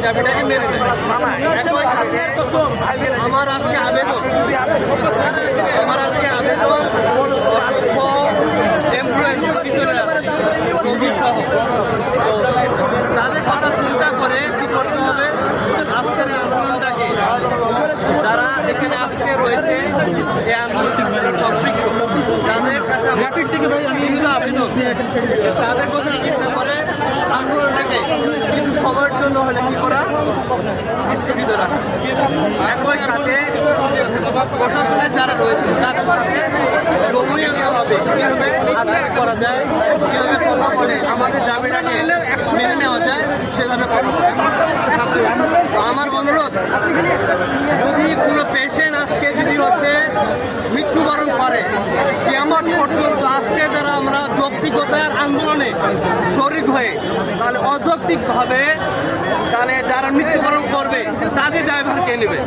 দাবিটাকে মেনে নেবে। একই সাথে আমার আজকে আবেদন অসংখ্য এমপ্লয়েজ পিছনে আছে রোগী সহ। তো তাদের কথা চিন্তা করে কি করতে হবে, আজকের এই আন্দোলনটাকে যারা এখানে আজকে রয়েছে এই আন্দোলন তাদের কাছে আবেদন তাদের কথা চিন্তা করে আন্দোলনটাকে কিছু সময়ের জন্য হলে কি করা স্থগিত রাখা। একই সাথে প্রশাসনের যারা রয়েছে তাদের সাথে রমণীয়ভাবে কীভাবে আদায় করা যায়, কীভাবে কথা বলে আমাদের দাবিটাকে মেনে নেওয়া যায় সেভাবে করা যায়। তো আমার অনুরোধ, যদি কোনো পেশেন্ট আজকে যদি মৃত্যুবরণ করে কিয়ামত পর্যন্ত আজকে যারা আমরা যৌক্তিকতার আন্দোলনে শরিক হয়ে তাহলে অযৌক্তিকভাবে তাহলে যারা মৃত্যুবরণ করবে তাদের ড্রাইভারকে নেবে।